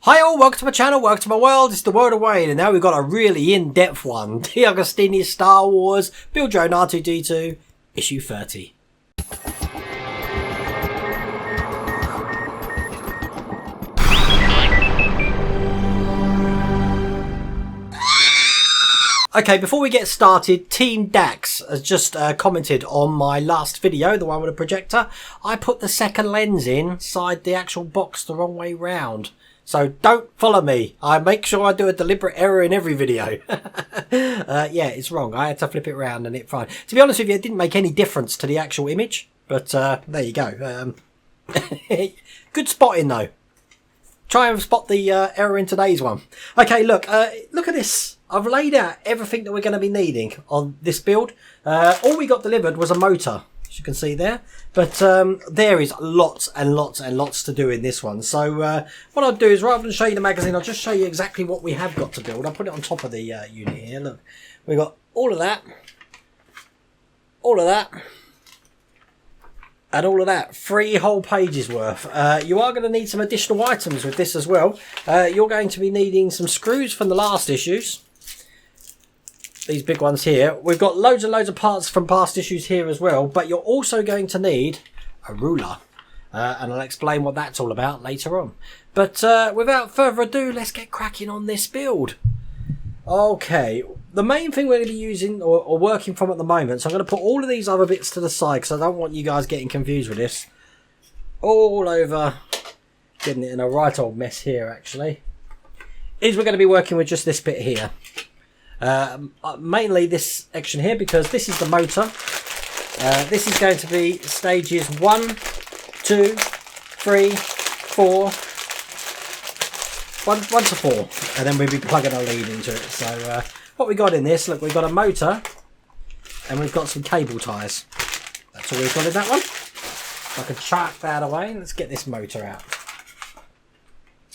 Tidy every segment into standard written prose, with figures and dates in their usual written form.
Hi all, welcome to my channel, welcome to my world. It's the world of Wayne, and now we've got a really in-depth one. The Agostini Star Wars Build Your Own R2-D2 issue 30. Okay, before we get started, Team Dax has just commented on my last video, the one with the projector. I put the second lens inside the actual box the wrong way round. So don't follow me. I make sure I do a deliberate error in every video. Yeah, it's wrong. I had to flip it around and it fine. To be honest with you, it didn't make any difference to the actual image. But there you go. Good spotting though. Try and spot the error in today's one. Okay, look at this. I've laid out everything that we're going to be needing on this build. All we got delivered was a motor, as you can see there. But there is lots and lots and lots to do in this one. So what I'll do is, rather than show you the magazine, I'll just show you exactly what we have got to build. I'll put it on top of the unit here. Look, we've got all of that, and all of that. 3 whole pages worth. You are going to need some additional items with this as well. You're going to be needing some screws from the last issues. These big ones here. We've got loads and loads of parts from past issues here as well, but you're also going to need a ruler. And I'll explain what that's all about later on. But without further ado, let's get cracking on this build. Okay, the main thing we're going to be using or working from at the moment, so I'm going to put all of these other bits to the side because I don't want you guys getting confused with this. All over, getting it in a right old mess here actually, is we're going to be working with just this bit here. Mainly this section here, because this is the motor. This is going to be stages 1, 2, 3, 4, 1 to 4, and then we'll be plugging a lead into it. So what we got in this, look, we've got a motor and we've got some cable ties. That's all we've got in that one. I can chuck that away. Let's get this motor out.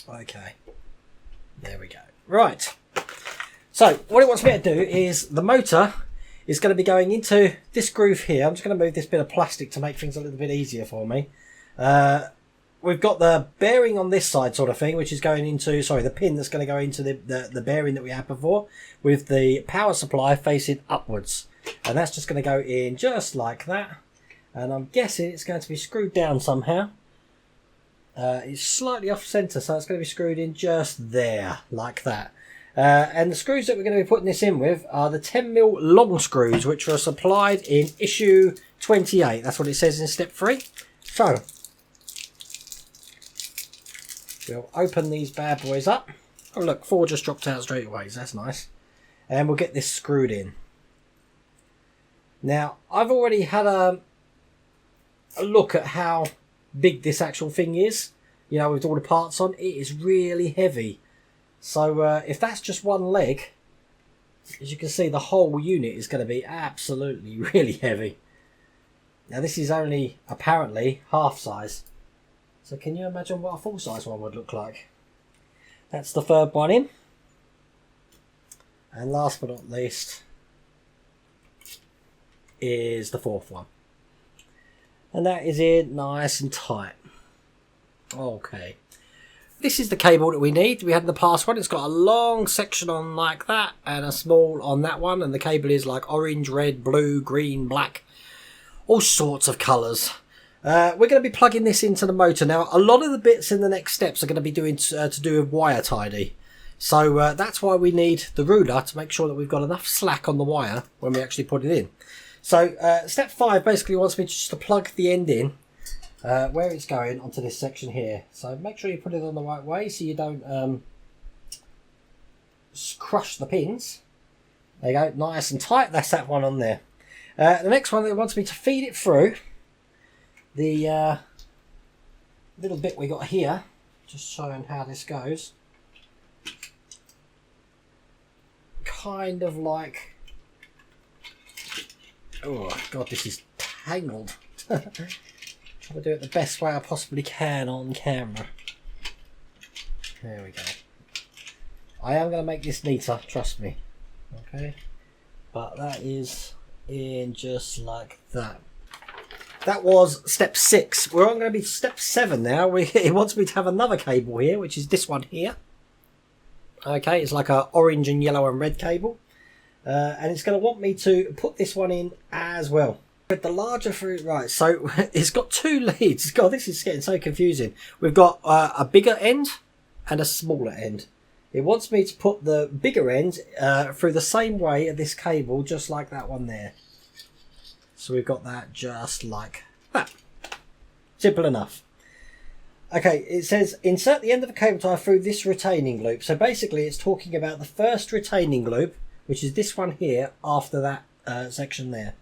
Okay, there we go. Right. So what it wants me to do is, the motor is going to be going into this groove here. I'm just going to move this bit of plastic to make things a little bit easier for me. We've got the bearing on this side sort of thing, which is going into, sorry, the pin that's going to go into the bearing that we had before, with the power supply facing upwards. And that's just going to go in just like that. And I'm guessing it's going to be screwed down somehow. It's slightly off center, so it's going to be screwed in just there, like that. And the screws that we're going to be putting this in with are the 10mm long screws, which were supplied in issue 28. That's what it says in step 3. So we'll open these bad boys up. Oh look, 4 just dropped out straight away, so that's nice. And we'll get this screwed in. Now, I've already had a look at how big this actual thing is. You know, with all the parts on, it is really heavy. So if that's just one leg, as you can see, the whole unit is going to be absolutely really heavy. Now this is only apparently half size. So can you imagine what a full size one would look like? That's the 3rd one in. And last but not least is the 4th one. And that is it, nice and tight. Okay. This is the cable that we need. We had the past one. It's got a long section on like that and a small on that one. And the cable is like orange, red, blue, green, black. All sorts of colours. We're going to be plugging this into the motor. Now, a lot of the bits in the next steps are going to be doing to do with wire tidy. So that's why we need the ruler to make sure that we've got enough slack on the wire when we actually put it in. So step 5 basically wants me just to plug the end in. Where it's going onto this section here. So make sure you put it on the right way so you don't crush the pins. There you go, nice and tight. That's that one on there. The next one, it wants me to feed it through the little bit we got here, just showing how this goes. Kind of like, oh god, this is tangled. Try to do it the best way I possibly can on camera. There we go. I am going to make this neater, trust me. Okay, but that is in just like that. That was step 6. We're on going to be step 7 now. It wants me to have another cable here, which is this one here. Okay, it's like a orange and yellow and red cable. And it's going to want me to put this one in as well. But the larger fruit, right, so it's got 2 leads. God, this is getting so confusing. We've got a bigger end and a smaller end. It wants me to put the bigger end through the same way of this cable, just like that one there. So we've got that just like that. Simple enough. Okay, it says insert the end of the cable tie through this retaining loop. So basically it's talking about the first retaining loop, which is this one here after that section there.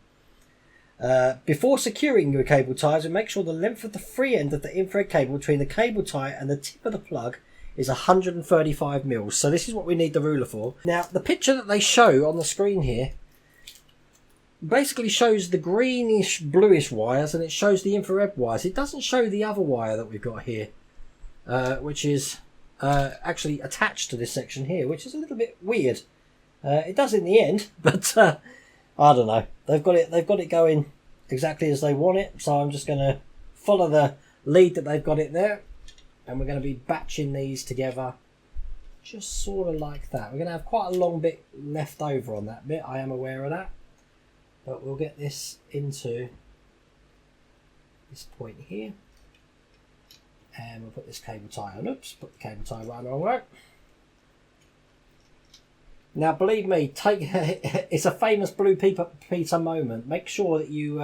Before securing your cable ties, we make sure the length of the free end of the infrared cable between the cable tie and the tip of the plug is 135 mils. So this is what we need the ruler for. Now the picture that they show on the screen here basically shows the greenish bluish wires and it shows the infrared wires. It doesn't show the other wire that we've got here, which is actually attached to this section here, which is a little bit weird. It does in the end, but I don't know. They've got it going exactly as they want it, so I'm just going to follow the lead that they've got it there, and we're going to be batching these together just sort of like that. We're going to have quite a long bit left over on that bit, I am aware of that. But we'll get this into this point here. And we'll put this cable tie on. Oops, put the cable tie right on the wrong way. Now, believe me, it's a famous Blue Peter moment. Make sure that you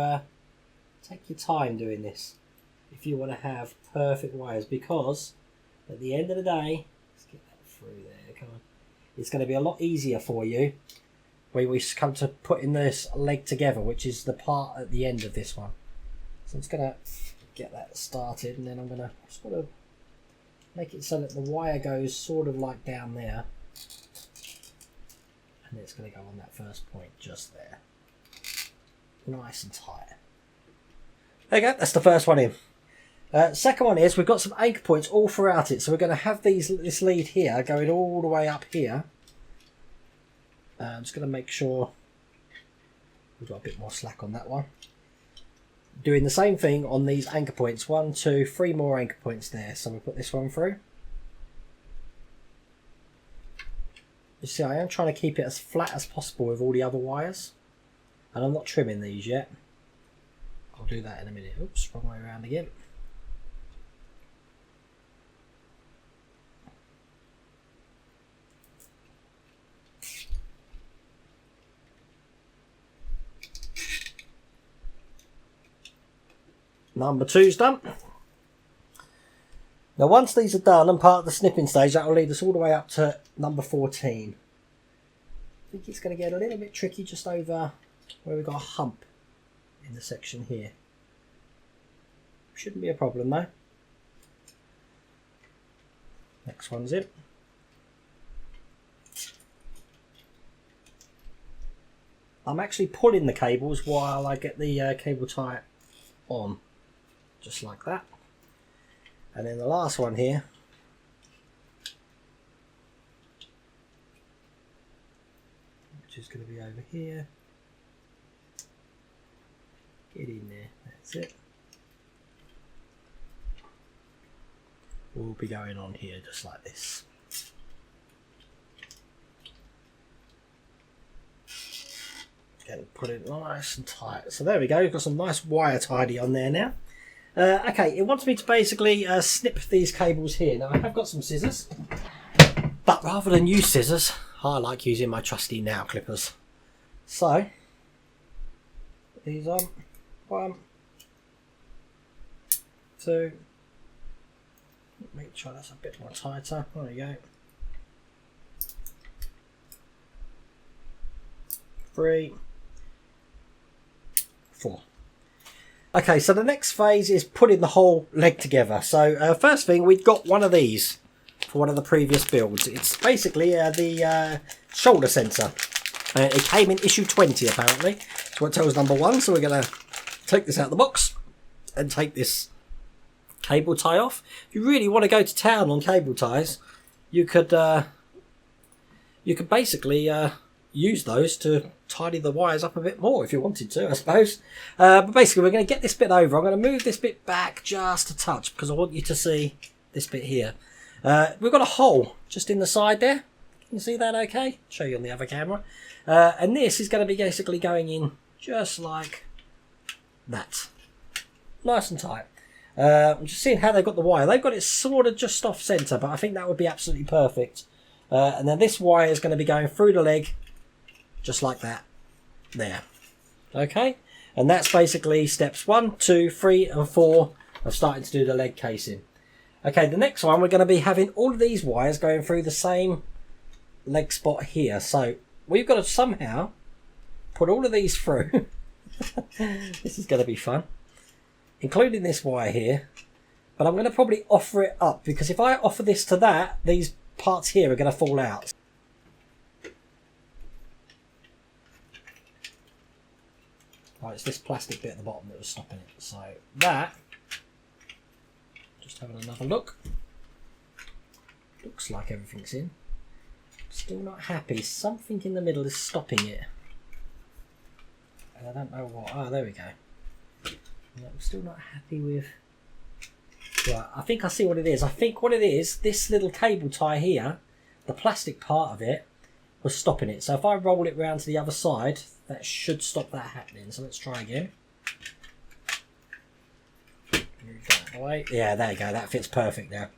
take your time doing this if you want to have perfect wires, because at the end of the day, let's get that through there, come on. It's going to be a lot easier for you when we come to putting this leg together, which is the part at the end of this one. So I'm just going to get that started, and then I'm going to sort of make it so that the wire goes sort of like down there, and it's going to go on that first point just there, nice and tight. There you go, that's the first one in. Second one is we've got some anchor points all throughout it, so we're going to have this lead here going all the way up here. I'm just going to make sure we've got a bit more slack on that one. Doing the same thing on these anchor points. 1, 2, 3 more anchor points there. So we'll put this one through. You see, I am trying to keep it as flat as possible with all the other wires. And I'm not trimming these yet. I'll do that in a minute. Oops, wrong way around again. Number 2's done. Now once these are done and part of the snipping stage, that will lead us all the way up to number 14. I think it's going to get a little bit tricky just over where we've got a hump in the section here. Shouldn't be a problem though. Next one's it. I'm actually pulling the cables while I get the cable tie on. Just like that. And then the last one here, which is going to be over here. Get in there, that's it. We'll be going on here just like this. And put it nice and tight. So there we go, we've got some nice wire tidy on there now. Okay, it wants me to basically snip these cables here. Now I have got some scissors, but rather than use scissors, I like using my trusty nail clippers. So, put these on. 1, 2, make sure that's a bit more tighter. There we go. 3, 4. Okay, so the next phase is putting the whole leg together. So first thing, we've got one of these for one of the previous builds. It's basically the shoulder sensor. It came in issue 20 apparently. It's what tells number 1. So we're going to take this out of the box and take this cable tie off. If you really want to go to town on cable ties, you could basically use those to tidy the wires up a bit more if you wanted to, I suppose. But basically, we're going to get this bit over. I'm going to move this bit back just a touch because I want you to see this bit here. We've got a hole just in the side there. Can you see that okay? Show you on the other camera. And this is going to be basically going in just like that. Nice and tight. I'm just seeing how they've got the wire. They've got it sort of just off centre, but I think that would be absolutely perfect. And then this wire is going to be going through the leg just like that. There. Okay? And that's basically steps 1, 2, 3 and 4 of starting to do the leg casing. Okay, the next one, we're going to be having all of these wires going through the same leg spot here. So we've got to somehow put all of these through. This is going to be fun. Including this wire here. But I'm going to probably offer it up, because if I offer this to that, these parts here are going to fall out. Right, it's this plastic bit at the bottom that was stopping it. So that, just having another look. Looks like everything's in. Still not happy. Something in the middle is stopping it. And I don't know what. Oh, there we go. Yeah, I'm still not happy with... Right, I think I see what it is. I think what it is, this little cable tie here, the plastic part of it, was stopping it. So if I roll it round to the other side, that should stop that happening. So let's try again. Move that away. Yeah, there you go. That fits perfect now.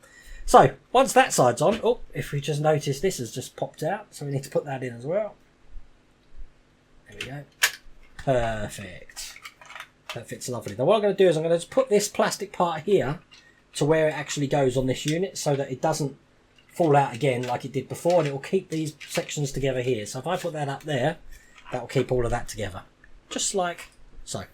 So once that side's on, oh, if we just notice this has just popped out, so we need to put that in as well. There we go. Perfect. That fits lovely. Now what I'm going to do is I'm going to just put this plastic part here to where it actually goes on this unit so that it doesn't fall out again like it did before, and it will keep these sections together here. So if I put that up there, that will keep all of that together. Just like so.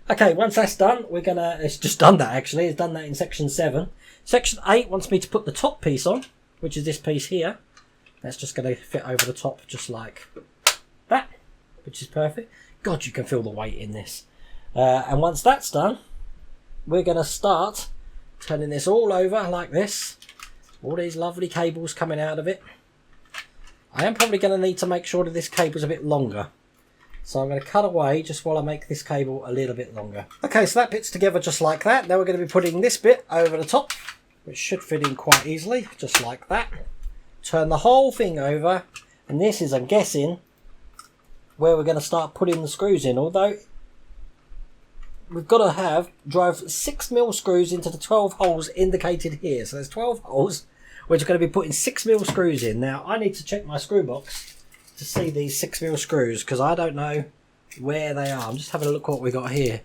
Okay, once that's done, we're going to... It's just done that actually. It's done that in section 7. Section 8 wants me to put the top piece on, which is this piece here. That's just going to fit over the top just like that, which is perfect. God, you can feel the weight in this. And once that's done, we're going to start turning this all over like this. All these lovely cables coming out of it. I am probably going to need to make sure that this cable's a bit longer. So I'm going to cut away just while I make this cable a little bit longer. Okay, so that bit's together just like that. Now we're going to be putting this bit over the top, which should fit in quite easily, just like that. Turn the whole thing over, and this is, I'm guessing, where we're going to start putting the screws in, although we've got to drive 6mm screws into the 12 holes indicated here. So there's 12 holes, which are going to be putting 6mm screws in. Now I need to check my screw box to see these 6mm screws, because I don't know where they are. I'm just having a look what we got here.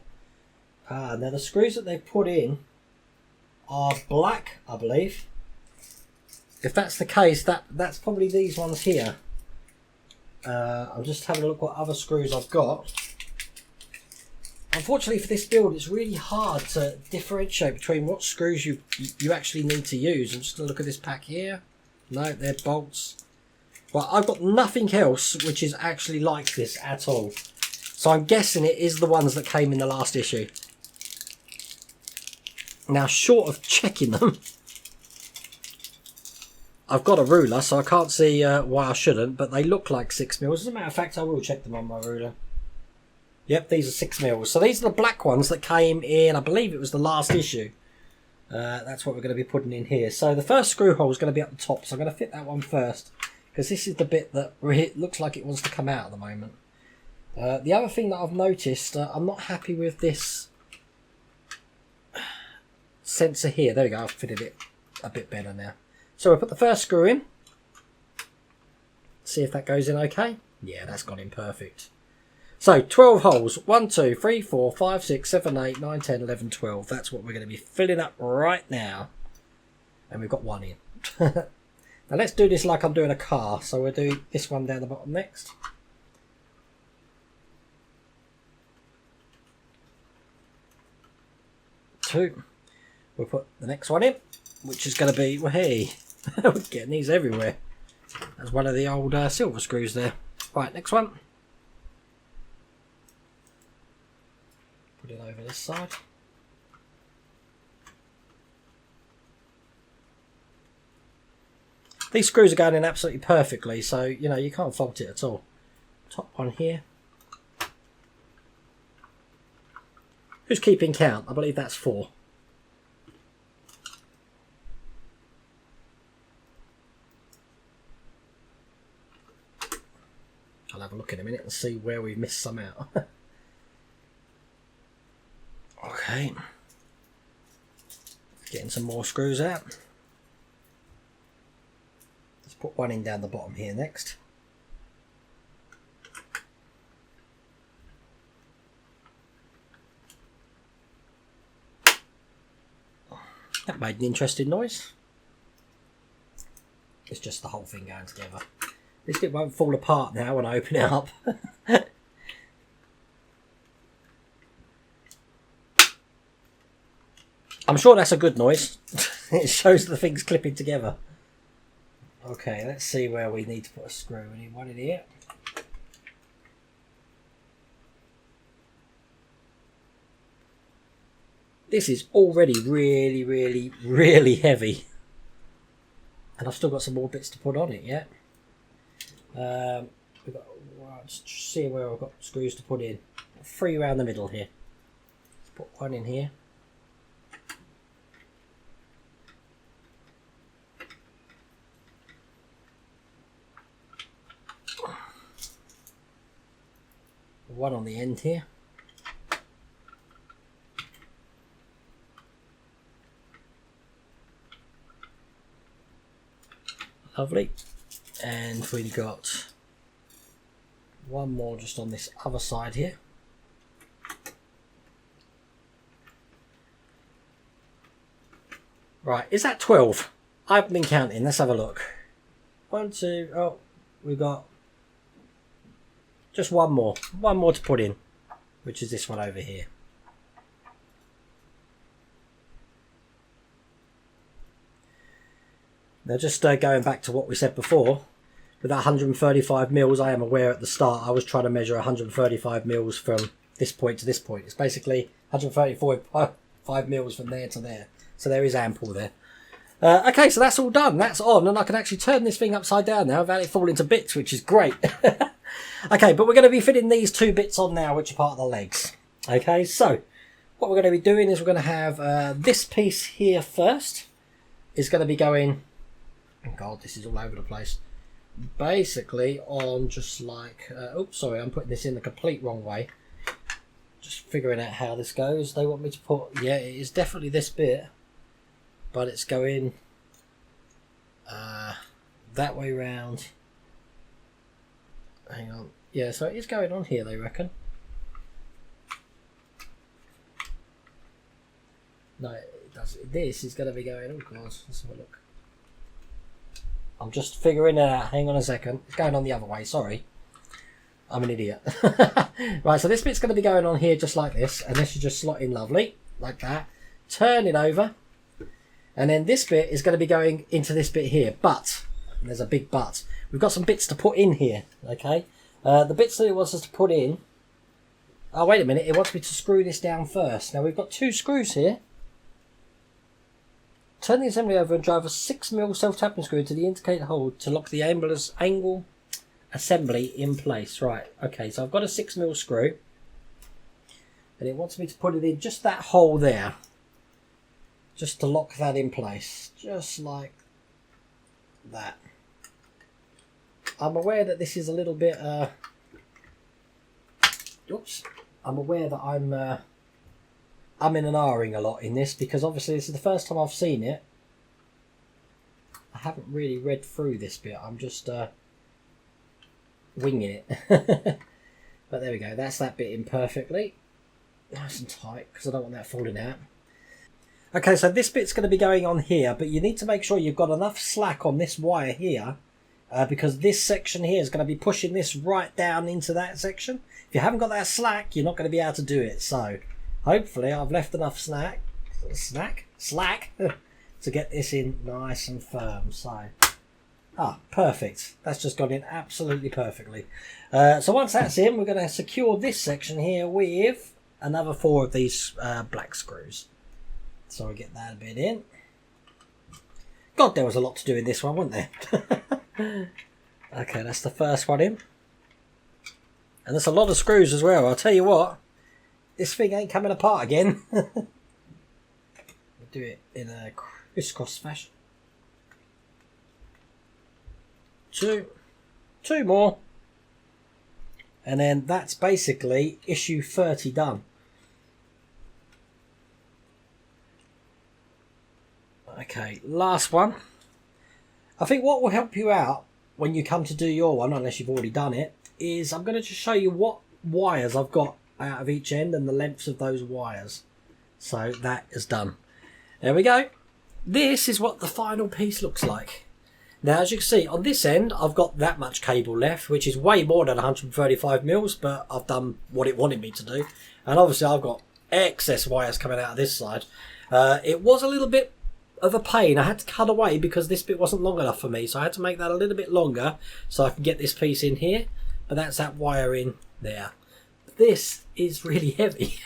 Now the screws that they've put in are black, I believe. If that's the case, that's probably these ones here. I'm just having a look what other screws I've got. Unfortunately for this build, it's really hard to differentiate between what screws you actually need to use. I'm just going to look at this pack here. No, they're bolts. Well, I've got nothing else which is actually like this at all. So I'm guessing it is the ones that came in the last issue. Now, short of checking them, I've got a ruler, so I can't see why I shouldn't, but they look like 6mm. As a matter of fact, I will check them on my ruler. Yep, these are 6mm. So these are the black ones that came in, I believe it was the last issue. That's what we're going to be putting in here. So the first screw hole is going to be up the top, so I'm going to fit that one first, because this is the bit that looks like it wants to come out at the moment. The other thing that I've noticed, I'm not happy with this sensor here. There we go, I've fitted it a bit better now. So we'll put the first screw in. See if that goes in okay. Yeah, that's gone in perfect. So 12 holes. 1, 2, 3, 4, 5, 6, 7, 8, 9, 10, 11, 12. That's what we're going to be filling up right now. And we've got one in. Now let's do this like I'm doing a car. So we'll do this one down the bottom next. Two. We'll put the next one in, which is going to be, well, hey, we're getting these everywhere. That's one of the old silver screws there. Right, next one. Put it over this side. These screws are going in absolutely perfectly, so you know you can't fault it at all. Top one here. Who's keeping count? I believe that's 4. I'll have a look in a minute and see where we've missed some out. Okay. Getting some more screws out. Let's put one in down the bottom here next. That made an interesting noise. It's just the whole thing going together. At least it won't fall apart now when I open it up. I'm sure that's a good noise. It shows the things clipping together. Okay, let's see where we need to put a screw. We need one in here. This is already really heavy. And I've still got some more bits to put on it yet. We've got, let's see where I've got screws to put in. 3 around the middle here. Let's put one in here. One on the end here. Lovely. And we've got one more just on this other side here. Right, is that 12? I haven't been counting. Let's have a look. 1, 2, oh, we've got just one more to put in, which is this one over here. Now just going back to what we said before, with that 135 mils, I am aware at the start I was trying to measure 135 mils from this point to this point. It's basically 135 mils from there to there. So there is ample there. Okay, so that's all done. That's on, and I can actually turn this thing upside down now without it falling to bits, which is great. Okay, but we're going to be fitting these 2 bits on now, which are part of the legs. Okay, so what we're going to be doing is we're going to have this piece here first. Is going to be going... Oh God, this is all over the place. Basically on just like... oops, sorry, I'm putting this in the complete wrong way. Just figuring out how this goes. They want me to put... Yeah, it is definitely this bit. But it's going that way round. Hang on. Yeah, so it is going on here, they reckon. No, it does. This is going to be going... Oh, God. Let's have a look. I'm just figuring it out. Hang on a second. It's going on the other way. Sorry. I'm an idiot. Right, so this bit's going to be going on here just like this. And this should just slot in lovely. Like that. Turn it over. And then this bit is going to be going into this bit here. But, there's a big but. We've got some bits to put in here. Okay. The bits that it wants us to put in. Oh, wait a minute. It wants me to screw this down first. Now, we've got 2 screws here. Turn the assembly over and drive a 6mm self-tapping screw to the indicator hole to lock the angle assembly in place. Right, okay, so I've got a 6mm screw. And it wants me to put it in just that hole there. Just to lock that in place. Just like that. I'm aware that this is a little bit... oops. I'm aware that I'm in an R-ing a lot in this because obviously this is the first time I've seen it. I haven't really read through this bit. I'm just winging it. But there we go. That's that bit in perfectly. Nice and tight because I don't want that falling out. Okay, so this bit's going to be going on here, but you need to make sure you've got enough slack on this wire here because this section here is going to be pushing this right down into that section. If you haven't got that slack, you're not going to be able to do it. So hopefully I've left enough slack to get this in nice and firm. So, perfect. That's just gone in absolutely perfectly. So once that's in, we're going to secure this section here with another 4 of these black screws. So we get that a bit in. God, there was a lot to do in this one, wasn't there? Okay, that's the first one in. And there's a lot of screws as well. I'll tell you what, this thing ain't coming apart again. We'll do it in a crisscross fashion. Two more. And then that's basically issue 30 done. Okay, last one. I think what will help you out when you come to do your one, unless you've already done it, is I'm going to just show you what wires I've got out of each end and the lengths of those wires. So that is done. There we go. This is what the final piece looks like. Now, as you can see, on this end, I've got that much cable left, which is way more than 135 mils, but I've done what it wanted me to do. And obviously, I've got excess wires coming out of this side. It was a little bit of a pain. I had to cut away because this bit wasn't long enough for me, so I had to make that a little bit longer so I can get this piece in here. But that's that wire in there. This is really heavy.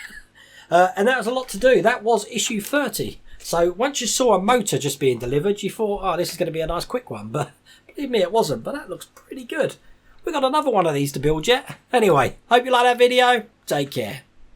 And that was a lot to do. That was issue 30. So once you saw a motor just being delivered, you thought, oh, this is going to be a nice quick one. But believe me, it wasn't. But that looks pretty good. We've got another one of these to build yet. Anyway, hope you like that video. Take care.